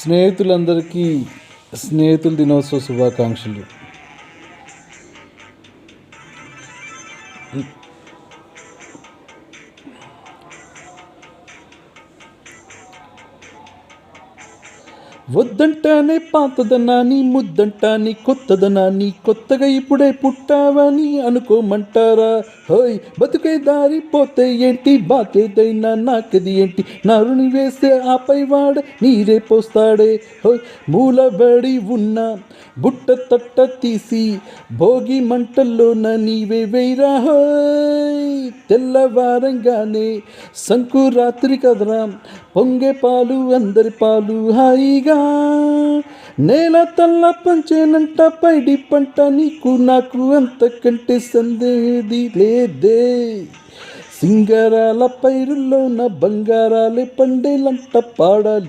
స్నేహితులందరికీ స్నేహితుల దినోత్సవ శుభాకాంక్షలు. వద్దంటానే పాతదనాన్ని, ముద్దంటాని కొత్తదనాన్ని, కొత్తగా ఇప్పుడే పుట్టావని అనుకోమంటారా? హోయ్ బతుకే దారి పోతే ఏంటి, బాతేదైనా నాకది ఏంటి, నరుని వేస్తే ఆపై వాడ నీరే పోస్తాడే. హోయ్ మూలబడి ఉన్న బుట్ట తట్ట తీసి భోగి మంటల్లోన నీవే వేయరా. హోయ్ తెల్లవారంగానే సంకురాత్రి కదరా, పొంగే పాలు అందరి పాలు హాయిగా, నేల తల్ల పంచేనంట పైడి పంట, నీకు నాకు అంతకంటే సందేది లేదే. సింగారాల పైరుల్లోన బంగారాలే పండేలంట పాడాలి.